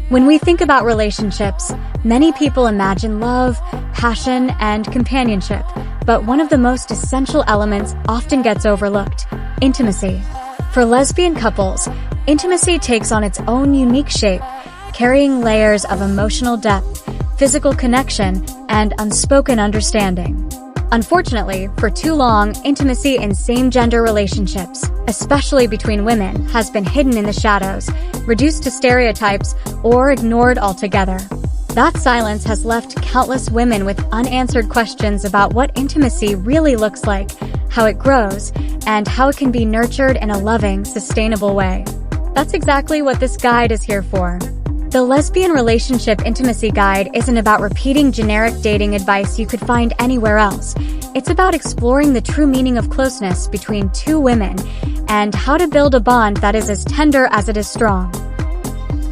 When we think about relationships, many people imagine love, passion, and companionship, but one of the most essential elements often gets overlooked: intimacy. For lesbian couples, intimacy takes on its own unique shape, carrying layers of emotional depth, physical connection, and unspoken understanding. Unfortunately, for too long, intimacy in same-gender relationships, especially between women, has been hidden in the shadows, reduced to stereotypes, or ignored altogether. That silence has left countless women with unanswered questions about what intimacy really looks like, how it grows, and how it can be nurtured in a loving, sustainable way. That's exactly what this guide is here for. The Lesbian Relationship Intimacy Guide isn't about repeating generic dating advice you could find anywhere else. It's about exploring the true meaning of closeness between two women and how to build a bond that is as tender as it is strong.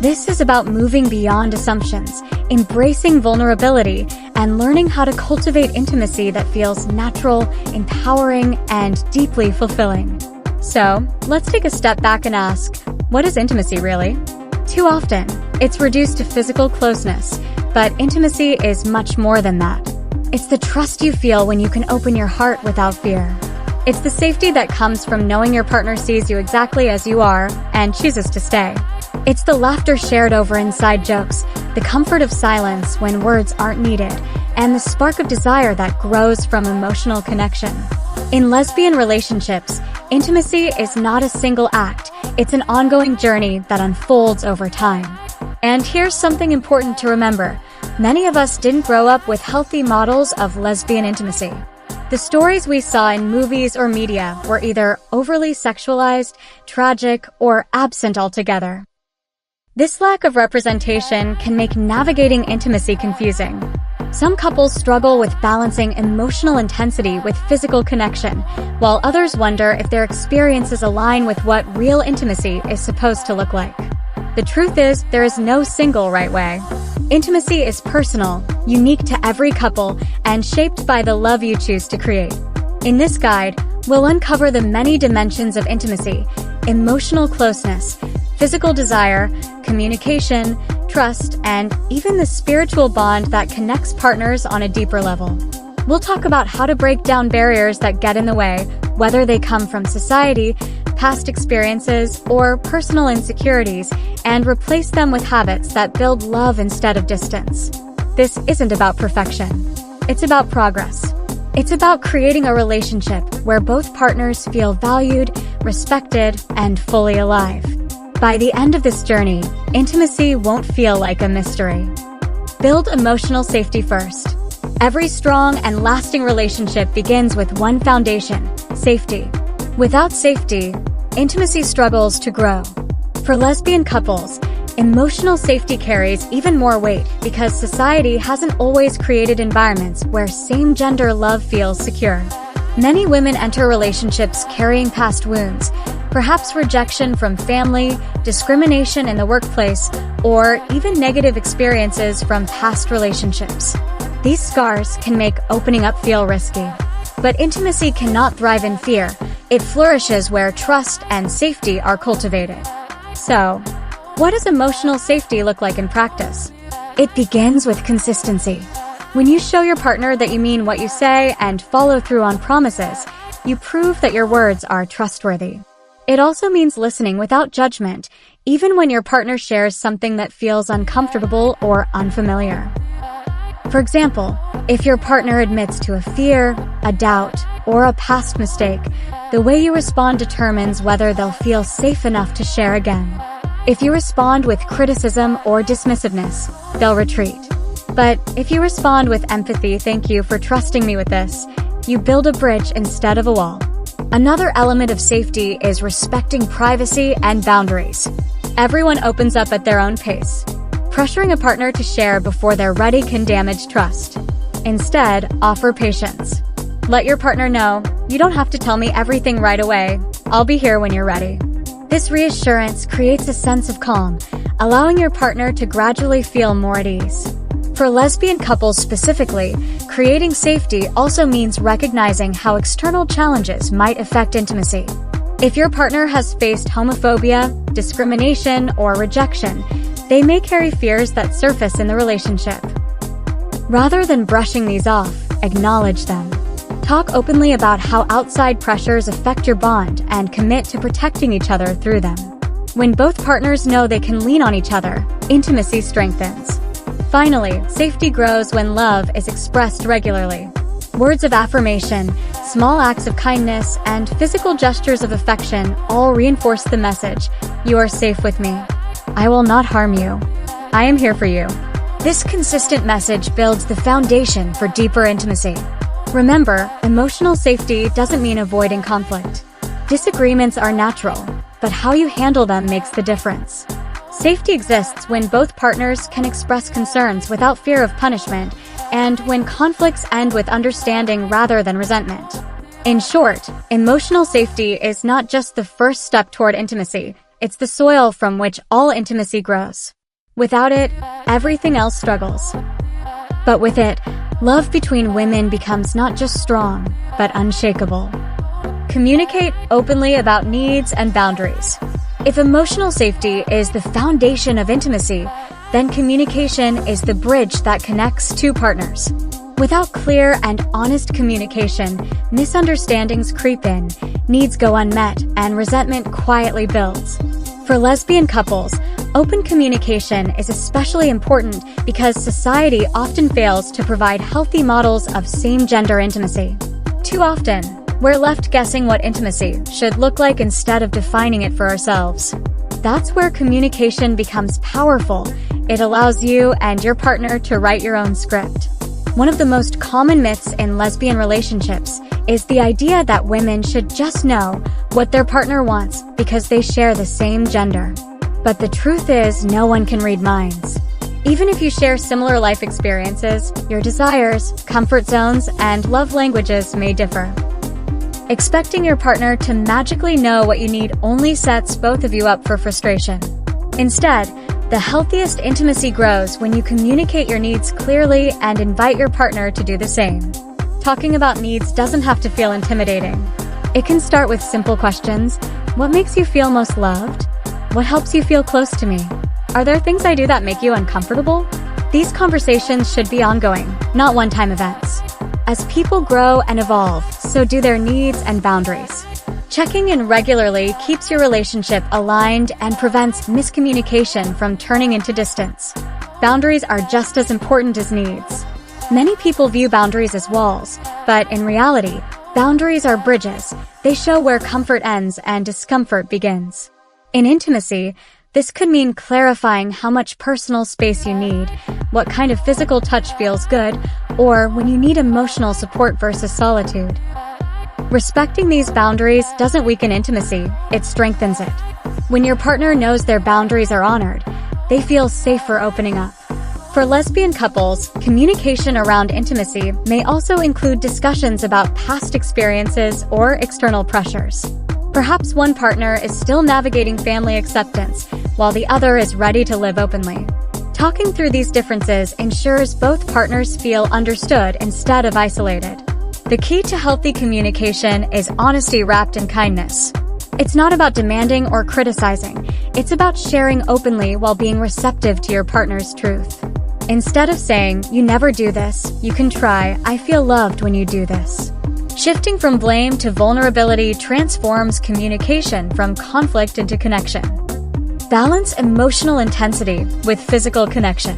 This is about moving beyond assumptions, embracing vulnerability, and learning how to cultivate intimacy that feels natural, empowering, and deeply fulfilling. So, let's take a step back and ask, what is intimacy really? Too often, it's reduced to physical closeness, but intimacy is much more than that. It's the trust you feel when you can open your heart without fear. It's the safety that comes from knowing your partner sees you exactly as you are and chooses to stay. It's the laughter shared over inside jokes, the comfort of silence when words aren't needed, and the spark of desire that grows from emotional connection. In lesbian relationships, intimacy is not a single act. It's an ongoing journey that unfolds over time. And here's something important to remember. Many of us didn't grow up with healthy models of lesbian intimacy. The stories we saw in movies or media were either overly sexualized, tragic, or absent altogether. This lack of representation can make navigating intimacy confusing. Some couples struggle with balancing emotional intensity with physical connection, while others wonder if their experiences align with what real intimacy is supposed to look like. The truth is, there is no single right way. Intimacy is personal, unique to every couple, and shaped by the love you choose to create. In this guide, we'll uncover the many dimensions of intimacy: emotional closeness, physical desire, communication, trust, and even the spiritual bond that connects partners on a deeper level. We'll talk about how to break down barriers that get in the way, whether they come from society, past experiences, or personal insecurities, and replace them with habits that build love instead of distance. This isn't about perfection. It's about progress. It's about creating a relationship where both partners feel valued, respected, and fully alive. By the end of this journey, intimacy won't feel like a mystery. Build emotional safety first. Every strong and lasting relationship begins with one foundation: safety. Without safety, intimacy struggles to grow. For lesbian couples, emotional safety carries even more weight because society hasn't always created environments where same-gender love feels secure. Many women enter relationships carrying past wounds, perhaps rejection from family, discrimination in the workplace, or even negative experiences from past relationships. These scars can make opening up feel risky. But intimacy cannot thrive in fear. It flourishes where trust and safety are cultivated. So, what does emotional safety look like in practice? It begins with consistency. When you show your partner that you mean what you say and follow through on promises, you prove that your words are trustworthy. It also means listening without judgment, even when your partner shares something that feels uncomfortable or unfamiliar. For example, if your partner admits to a fear, a doubt, or a past mistake, the way you respond determines whether they'll feel safe enough to share again. If you respond with criticism or dismissiveness, they'll retreat. But if you respond with empathy, "Thank you for trusting me with this," you build a bridge instead of a wall. Another element of safety is respecting privacy and boundaries. Everyone opens up at their own pace. Pressuring a partner to share before they're ready can damage trust. Instead, offer patience. Let your partner know, "You don't have to tell me everything right away. I'll be here when you're ready." This reassurance creates a sense of calm, allowing your partner to gradually feel more at ease. For lesbian couples specifically, creating safety also means recognizing how external challenges might affect intimacy. If your partner has faced homophobia, discrimination, or rejection, they may carry fears that surface in the relationship. Rather than brushing these off, acknowledge them. Talk openly about how outside pressures affect your bond and commit to protecting each other through them. When both partners know they can lean on each other, intimacy strengthens. Finally, safety grows when love is expressed regularly. Words of affirmation, small acts of kindness, and physical gestures of affection all reinforce the message, "You are safe with me. I will not harm you. I am here for you." This consistent message builds the foundation for deeper intimacy. Remember, emotional safety doesn't mean avoiding conflict. Disagreements are natural, but how you handle them makes the difference. Safety exists when both partners can express concerns without fear of punishment, and when conflicts end with understanding rather than resentment. In short, emotional safety is not just the first step toward intimacy, it's the soil from which all intimacy grows. Without it, everything else struggles. But with it, love between women becomes not just strong, but unshakable. Communicate openly about needs and boundaries. If emotional safety is the foundation of intimacy, then communication is the bridge that connects two partners. Without clear and honest communication, misunderstandings creep in, needs go unmet, and resentment quietly builds. For lesbian couples, open communication is especially important because society often fails to provide healthy models of same-gender intimacy. Too often, we're left guessing what intimacy should look like instead of defining it for ourselves. That's where communication becomes powerful. It allows you and your partner to write your own script. One of the most common myths in lesbian relationships is the idea that women should just know what their partner wants because they share the same gender. But the truth is, no one can read minds. Even if you share similar life experiences, your desires, comfort zones, and love languages may differ. Expecting your partner to magically know what you need only sets both of you up for frustration. Instead, the healthiest intimacy grows when you communicate your needs clearly and invite your partner to do the same. Talking about needs doesn't have to feel intimidating. It can start with simple questions. What makes you feel most loved? What helps you feel close to me? Are there things I do that make you uncomfortable? These conversations should be ongoing, not one-time events. As people grow and evolve, so do their needs and boundaries. Checking in regularly keeps your relationship aligned and prevents miscommunication from turning into distance. Boundaries are just as important as needs. Many people view boundaries as walls, but in reality, boundaries are bridges. They show where comfort ends and discomfort begins. In intimacy, this could mean clarifying how much personal space you need, what kind of physical touch feels good, or when you need emotional support versus solitude. Respecting these boundaries doesn't weaken intimacy, it strengthens it. When your partner knows their boundaries are honored, they feel safer opening up. For lesbian couples, communication around intimacy may also include discussions about past experiences or external pressures. Perhaps one partner is still navigating family acceptance, while the other is ready to live openly. Talking through these differences ensures both partners feel understood instead of isolated. The key to healthy communication is honesty wrapped in kindness. It's not about demanding or criticizing. It's about sharing openly while being receptive to your partner's truth. Instead of saying, "You never do this," you can try, "I feel loved when you do this." Shifting from blame to vulnerability transforms communication from conflict into connection. Balance emotional intensity with physical connection.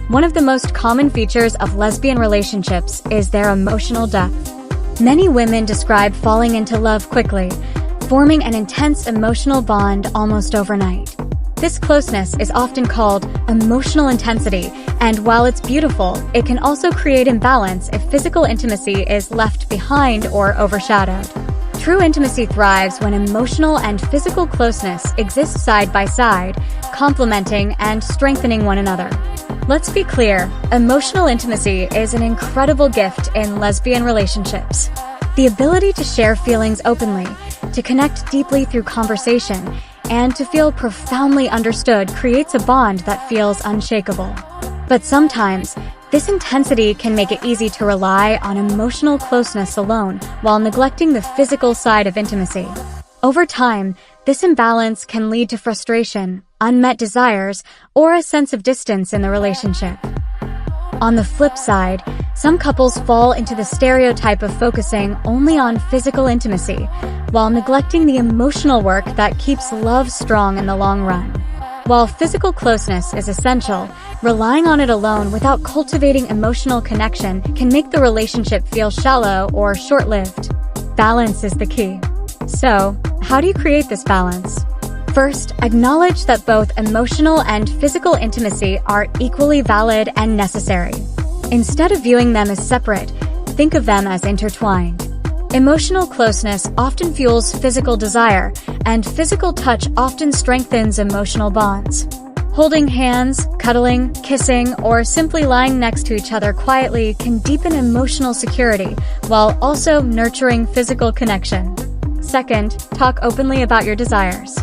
One of the most common features of lesbian relationships is their emotional depth. Many women describe falling into love quickly, forming an intense emotional bond almost overnight. This closeness is often called emotional intensity, and while it's beautiful, it can also create imbalance if physical intimacy is left behind or overshadowed. True intimacy thrives when emotional and physical closeness exist side by side, complementing and strengthening one another. Let's be clear, emotional intimacy is an incredible gift in lesbian relationships. The ability to share feelings openly, to connect deeply through conversation, and to feel profoundly understood creates a bond that feels unshakable. But sometimes, this intensity can make it easy to rely on emotional closeness alone while neglecting the physical side of intimacy. Over time, This imbalance can lead to frustration, unmet desires, or a sense of distance in the relationship. On the flip side, some couples fall into the stereotype of focusing only on physical intimacy, while neglecting the emotional work that keeps love strong in the long run. While physical closeness is essential, relying on it alone without cultivating emotional connection can make the relationship feel shallow or short-lived. Balance is the key. So, how do you create this balance? First, acknowledge that both emotional and physical intimacy are equally valid and necessary. Instead of viewing them as separate, think of them as intertwined. Emotional closeness often fuels physical desire, and physical touch often strengthens emotional bonds. Holding hands, cuddling, kissing, or simply lying next to each other quietly can deepen emotional security while also nurturing physical connection. Second, talk openly about your desires.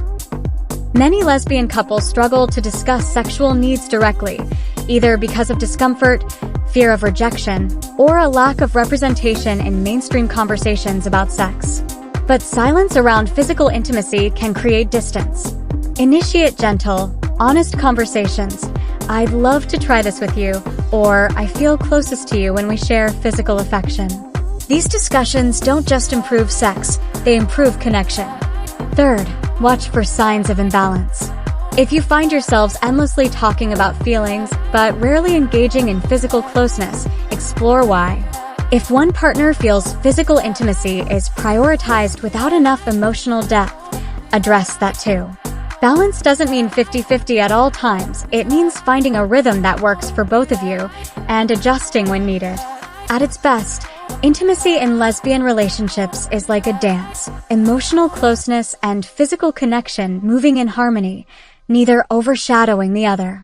Many lesbian couples struggle to discuss sexual needs directly, either because of discomfort, fear of rejection, or a lack of representation in mainstream conversations about sex. But silence around physical intimacy can create distance. Initiate gentle, honest conversations. "I'd love to try this with you," or "I feel closest to you when we share physical affection." These discussions don't just improve sex, they improve connection. Third, watch for signs of imbalance. If you find yourselves endlessly talking about feelings, but rarely engaging in physical closeness, explore why. If one partner feels physical intimacy is prioritized without enough emotional depth, address that too. Balance doesn't mean 50-50 at all times. It means finding a rhythm that works for both of you and adjusting when needed. At its best, intimacy in lesbian relationships is like a dance, emotional closeness and physical connection moving in harmony, neither overshadowing the other.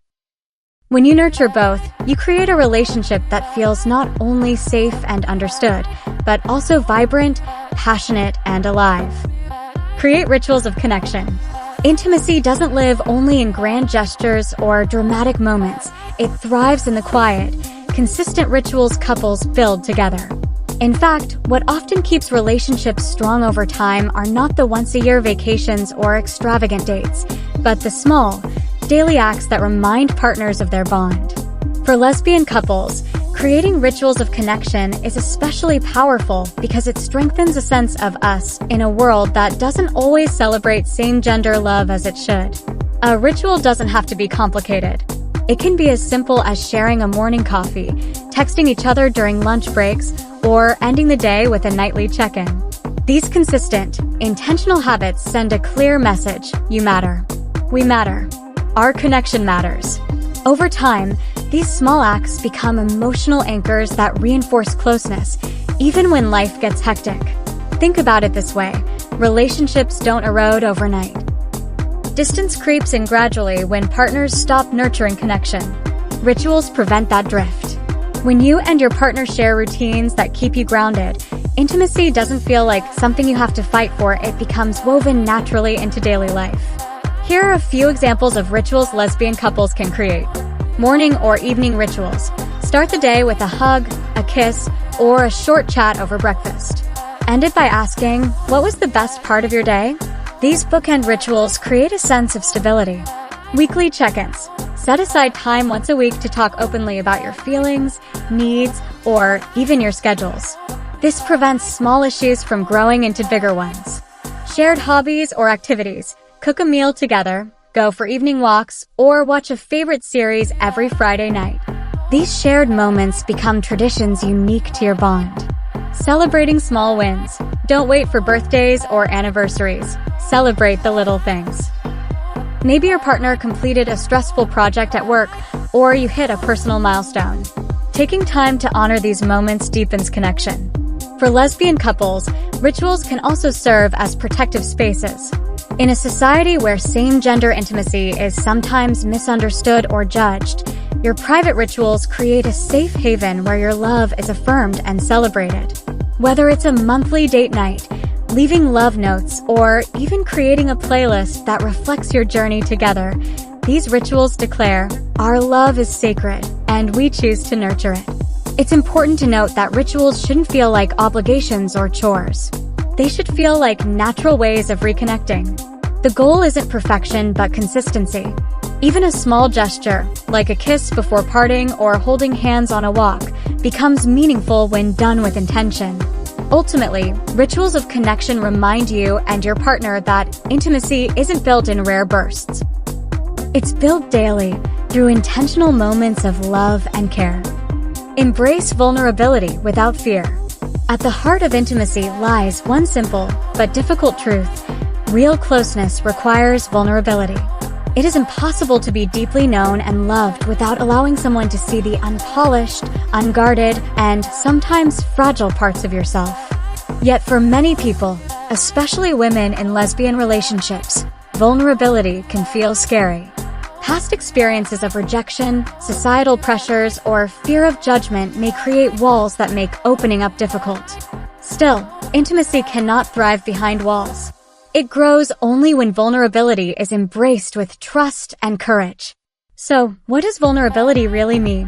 When you nurture both, you create a relationship that feels not only safe and understood, but also vibrant, passionate, and alive. Create rituals of connection. Intimacy doesn't live only in grand gestures or dramatic moments. It thrives in the quiet, consistent rituals couples build together. In fact, what often keeps relationships strong over time are not the once-a-year vacations or extravagant dates, but the small, daily acts that remind partners of their bond. For lesbian couples, creating rituals of connection is especially powerful because it strengthens a sense of us in a world that doesn't always celebrate same-gender love as it should. A ritual doesn't have to be complicated. It can be as simple as sharing a morning coffee, texting each other during lunch breaks, or ending the day with a nightly check-in. These consistent, intentional habits send a clear message: you matter. We matter. Our connection matters. Over time, these small acts become emotional anchors that reinforce closeness, even when life gets hectic. Think about it this way: relationships don't erode overnight. Distance creeps in gradually when partners stop nurturing connection. Rituals prevent that drift. When you and your partner share routines that keep you grounded, intimacy doesn't feel like something you have to fight for. It becomes woven naturally into daily life. Here are a few examples of rituals lesbian couples can create. Morning or evening rituals. Start the day with a hug, a kiss, or a short chat over breakfast. End it by asking, "What was the best part of your day?" These bookend rituals create a sense of stability. Weekly check-ins. Set aside time once a week to talk openly about your feelings, needs, or even your schedules. This prevents small issues from growing into bigger ones. Shared hobbies or activities. Cook a meal together, go for evening walks, or watch a favorite series every Friday night. These shared moments become traditions unique to your bond. Celebrating small wins. Don't wait for birthdays or anniversaries. Celebrate the little things. Maybe your partner completed a stressful project at work, or you hit a personal milestone. Taking time to honor these moments deepens connection. For lesbian couples, rituals can also serve as protective spaces. In a society where same-gender intimacy is sometimes misunderstood or judged, your private rituals create a safe haven where your love is affirmed and celebrated. Whether it's a monthly date night, leaving love notes, or even creating a playlist that reflects your journey together, these rituals declare, our love is sacred, and we choose to nurture it. It's important to note that rituals shouldn't feel like obligations or chores. They should feel like natural ways of reconnecting. The goal isn't perfection, but consistency. Even a small gesture, like a kiss before parting or holding hands on a walk, becomes meaningful when done with intention. Ultimately, rituals of connection remind you and your partner that intimacy isn't built in rare bursts. It's built daily, through intentional moments of love and care. Embrace vulnerability without fear. At the heart of intimacy lies one simple but difficult truth: real closeness requires vulnerability. It is impossible to be deeply known and loved without allowing someone to see the unpolished, unguarded, and sometimes fragile parts of yourself. Yet for many people, especially women in lesbian relationships, vulnerability can feel scary. Past experiences of rejection, societal pressures, or fear of judgment may create walls that make opening up difficult. Still, intimacy cannot thrive behind walls. It grows only when vulnerability is embraced with trust and courage. So, what does vulnerability really mean?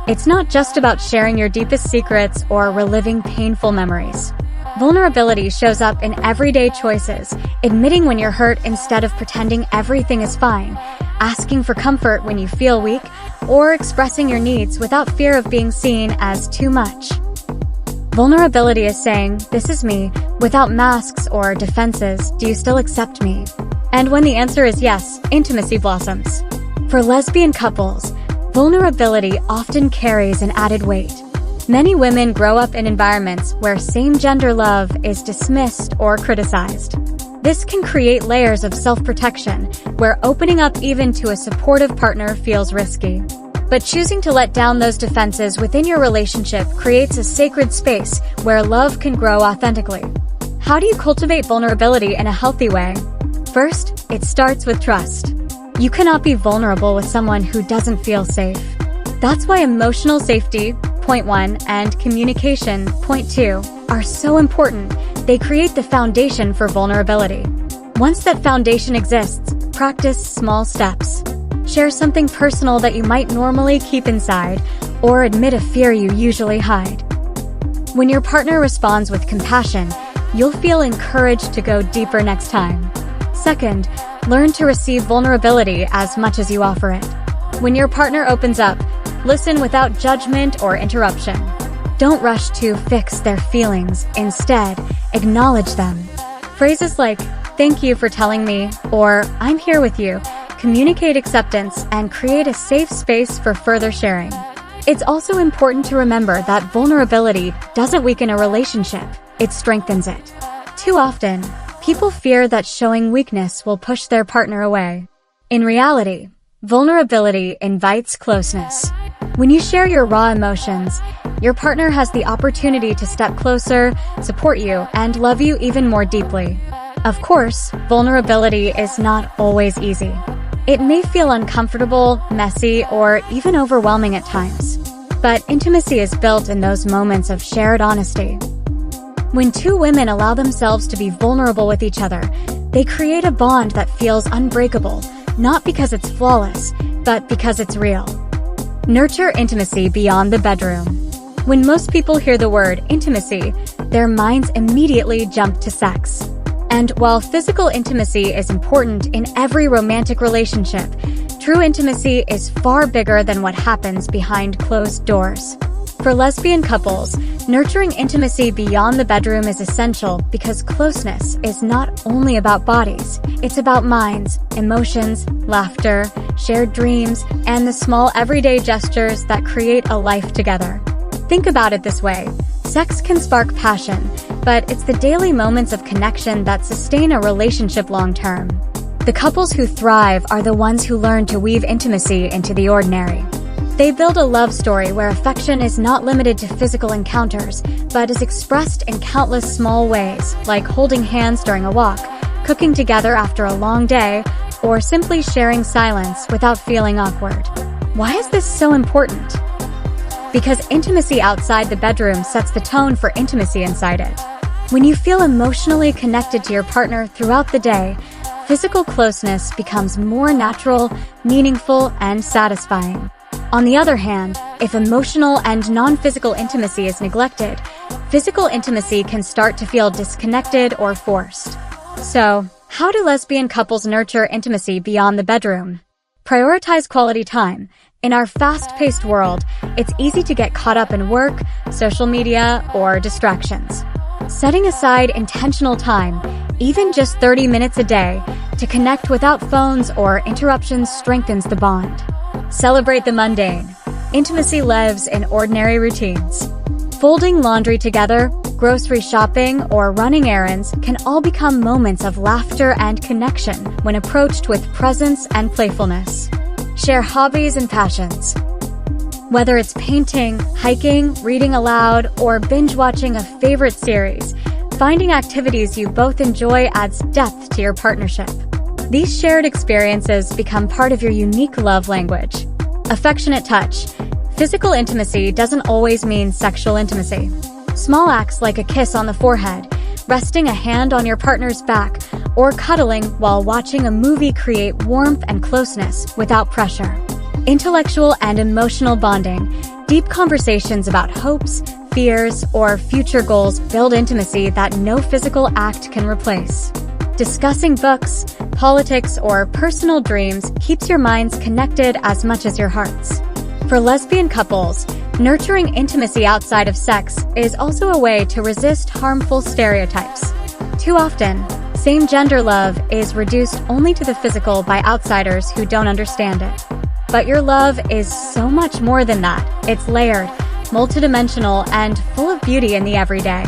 It's not just about sharing your deepest secrets or reliving painful memories. Vulnerability shows up in everyday choices, admitting when you're hurt instead of pretending everything is fine, asking for comfort when you feel weak, or expressing your needs without fear of being seen as too much. Vulnerability is saying, "This is me," without masks or defenses. Do you still accept me? And when the answer is yes, intimacy blossoms. For lesbian couples, vulnerability often carries an added weight. Many women grow up in environments where same-gender love is dismissed or criticized. This can create layers of self-protection, where opening up even to a supportive partner feels risky. But choosing to let down those defenses within your relationship creates a sacred space where love can grow authentically. How do you cultivate vulnerability in a healthy way? First, it starts with trust. You cannot be vulnerable with someone who doesn't feel safe. That's why emotional safety, point 1, and communication, point 2, are so important. They create the foundation for vulnerability. Once that foundation exists, practice small steps. Share something personal that you might normally keep inside, or admit a fear you usually hide. When your partner responds with compassion, you'll feel encouraged to go deeper next time. Second, learn to receive vulnerability as much as you offer it. When your partner opens up, listen without judgment or interruption. Don't rush to fix their feelings. Instead, acknowledge them. Phrases like, "Thank you for telling me," or "I'm here with you," communicate acceptance and create a safe space for further sharing. It's also important to remember that vulnerability doesn't weaken a relationship, it strengthens it. Too often, people fear that showing weakness will push their partner away. In reality, vulnerability invites closeness. When you share your raw emotions, your partner has the opportunity to step closer, support you, and love you even more deeply. Of course, vulnerability is not always easy. It may feel uncomfortable, messy, or even overwhelming at times. But intimacy is built in those moments of shared honesty. When two women allow themselves to be vulnerable with each other, they create a bond that feels unbreakable, not because it's flawless, but because it's real. Nurture intimacy beyond the bedroom. When most people hear the word intimacy, their minds immediately jump to sex. And while physical intimacy is important in every romantic relationship, true intimacy is far bigger than what happens behind closed doors. For lesbian couples, nurturing intimacy beyond the bedroom is essential because closeness is not only about bodies, it's about minds, emotions, laughter, shared dreams, and the small everyday gestures that create a life together. Think about it this way. Sex can spark passion, but it's the daily moments of connection that sustain a relationship long-term. The couples who thrive are the ones who learn to weave intimacy into the ordinary. They build a love story where affection is not limited to physical encounters, but is expressed in countless small ways, like holding hands during a walk, cooking together after a long day, or simply sharing silence without feeling awkward. Why is this so important? Because intimacy outside the bedroom sets the tone for intimacy inside it. When you feel emotionally connected to your partner throughout the day, physical closeness becomes more natural, meaningful, and satisfying. On the other hand, if emotional and non-physical intimacy is neglected, physical intimacy can start to feel disconnected or forced. So, How do lesbian couples nurture intimacy beyond the bedroom? Prioritize quality time. In our fast-paced world, it's easy to get caught up in work, social media, or distractions. Setting aside intentional time, even just 30 minutes a day, to connect without phones or interruptions strengthens the bond. Celebrate the mundane. Intimacy lives in ordinary routines. Folding laundry together, grocery shopping, or running errands can all become moments of laughter and connection when approached with presence and playfulness. Share hobbies and passions. Whether it's painting, hiking, reading aloud, or binge-watching a favorite series, finding activities you both enjoy adds depth to your partnership. These shared experiences become part of your unique love language. Affectionate touch. Physical intimacy doesn't always mean sexual intimacy. Small acts like a kiss on the forehead, resting a hand on your partner's back, or cuddling while watching a movie create warmth and closeness without pressure. Intellectual and emotional bonding. Deep conversations about hopes, fears, or future goals build intimacy that no physical act can replace. Discussing books, politics, or personal dreams keeps your minds connected as much as your hearts. For lesbian couples, nurturing intimacy outside of sex is also a way to resist harmful stereotypes. Too often, same-gender love is reduced only to the physical by outsiders who don't understand it. But your love is so much more than that. It's layered, multidimensional, and full of beauty in the everyday.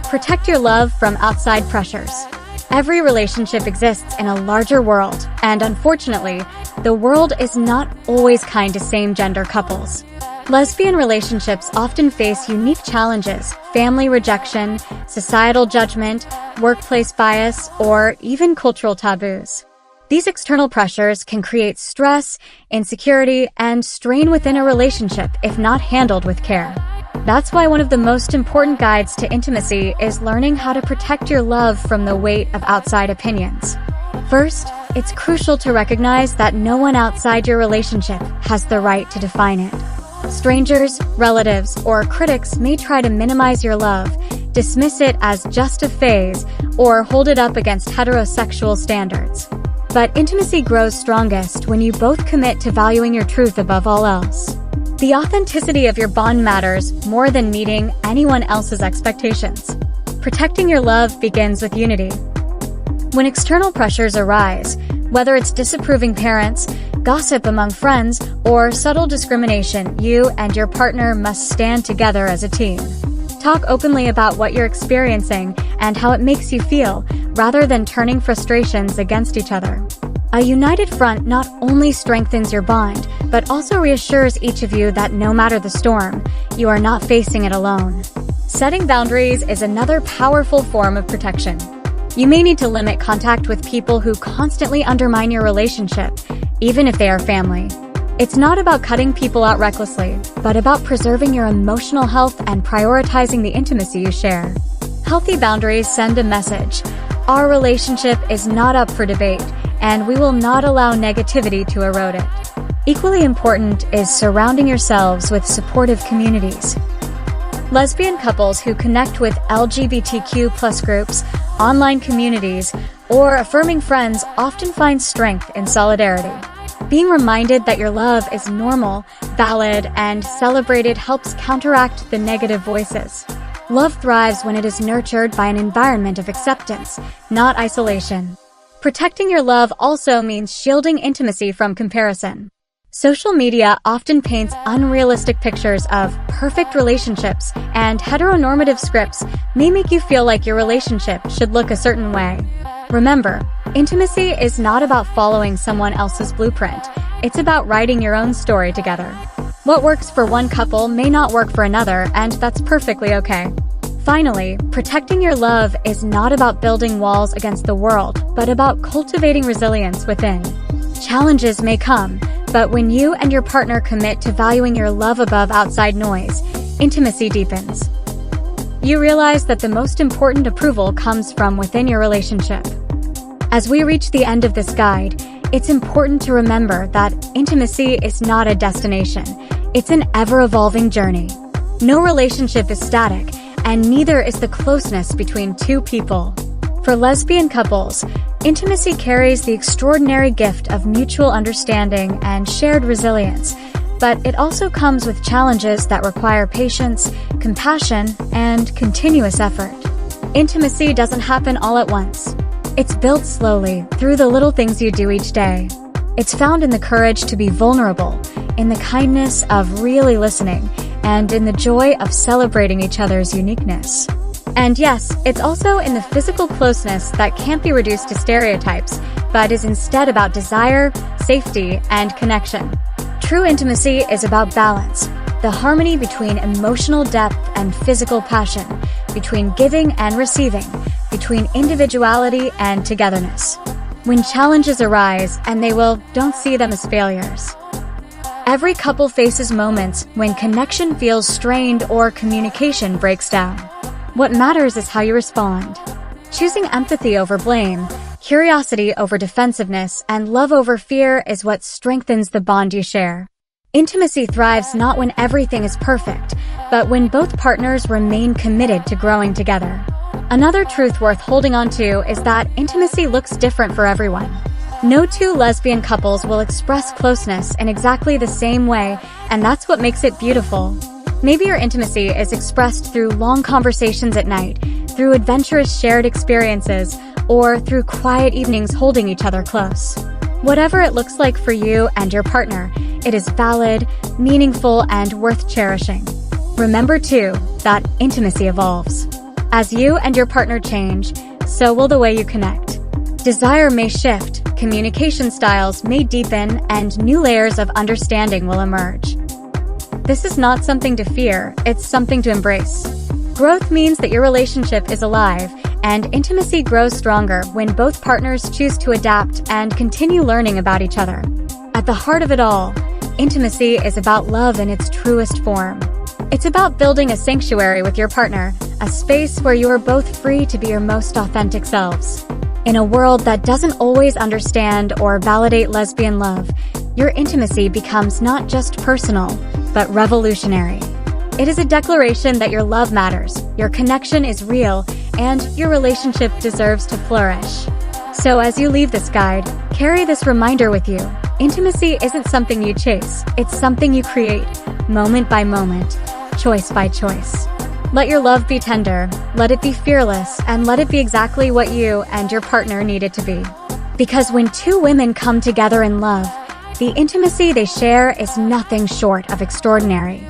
Protect your love from outside pressures. Every relationship exists in a larger world, and unfortunately, the world is not always kind to same-gender couples. Lesbian relationships often face unique challenges: family rejection, societal judgment, workplace bias, or even cultural taboos. These external pressures can create stress, insecurity, and strain within a relationship if not handled with care. That's why one of the most important guides to intimacy is learning how to protect your love from the weight of outside opinions. First, it's crucial to recognize that no one outside your relationship has the right to define it. Strangers, relatives, or critics may try to minimize your love, dismiss it as just a phase, or hold it up against heterosexual standards. But intimacy grows strongest when you both commit to valuing your truth above all else. The authenticity of your bond matters more than meeting anyone else's expectations. Protecting your love begins with unity. When external pressures arise, whether it's disapproving parents, gossip among friends, or subtle discrimination, you and your partner must stand together as a team. Talk openly about what you're experiencing and how it makes you feel, rather than turning frustrations against each other. A united front not only strengthens your bond, but also reassures each of you that no matter the storm, you are not facing it alone. Setting boundaries is another powerful form of protection. You may need to limit contact with people who constantly undermine your relationship, even if they are family. It's not about cutting people out recklessly, but about preserving your emotional health and prioritizing the intimacy you share. Healthy boundaries send a message: our relationship is not up for debate, and we will not allow negativity to erode it. Equally important is surrounding yourselves with supportive communities. Lesbian couples who connect with LGBTQ+ groups, online communities, or affirming friends often find strength in solidarity. Being reminded that your love is normal, valid, and celebrated helps counteract the negative voices. Love thrives when it is nurtured by an environment of acceptance, not isolation. Protecting your love also means shielding intimacy from comparison. Social media often paints unrealistic pictures of perfect relationships, and heteronormative scripts may make you feel like your relationship should look a certain way. Remember, intimacy is not about following someone else's blueprint. It's about writing your own story together. What works for one couple may not work for another, and that's perfectly okay. Finally, protecting your love is not about building walls against the world, but about cultivating resilience within. Challenges may come, but when you and your partner commit to valuing your love above outside noise, intimacy deepens. You realize that the most important approval comes from within your relationship. As we reach the end of this guide, it's important to remember that intimacy is not a destination. It's an ever-evolving journey. No relationship is static, and neither is the closeness between two people. For lesbian couples, Intimacy carries the extraordinary gift of mutual understanding and shared resilience, but it also comes with challenges that require patience, compassion, and continuous effort. Intimacy doesn't happen all at once. It's built slowly through the little things you do each day. It's found in the courage to be vulnerable, in the kindness of really listening, and in the joy of celebrating each other's uniqueness. And yes, it's also in the physical closeness that can't be reduced to stereotypes, but is instead about desire, safety, and connection. True intimacy is about balance, the harmony between emotional depth and physical passion, between giving and receiving, between individuality and togetherness. When challenges arise, and they will, don't see them as failures. Every couple faces moments when connection feels strained or communication breaks down. What matters is how you respond. Choosing empathy over blame, curiosity over defensiveness, and love over fear is what strengthens the bond you share. Intimacy thrives not when everything is perfect, but when both partners remain committed to growing together. Another truth worth holding on to is that intimacy looks different for everyone. No two lesbian couples will express closeness in exactly the same way, and that's what makes it beautiful. Maybe your intimacy is expressed through long conversations at night, through adventurous shared experiences, or through quiet evenings holding each other close. Whatever it looks like for you and your partner, it is valid, meaningful, and worth cherishing. Remember, too, that intimacy evolves. As you and your partner change, so will the way you connect. Desire may shift, communication styles may deepen, and new layers of understanding will emerge. This is not something to fear, it's something to embrace. Growth means that your relationship is alive, and intimacy grows stronger when both partners choose to adapt and continue learning about each other. At the heart of it all, intimacy is about love in its truest form. It's about building a sanctuary with your partner, a space where you are both free to be your most authentic selves. In a world that doesn't always understand or validate lesbian love, your intimacy becomes not just personal, but revolutionary. It is a declaration that your love matters, your connection is real, and your relationship deserves to flourish. So as you leave this guide, carry this reminder with you. Intimacy isn't something you chase, it's something you create, moment by moment, choice by choice. Let your love be tender, let it be fearless, and let it be exactly what you and your partner need it to be. Because when two women come together in love, the intimacy they share is nothing short of extraordinary.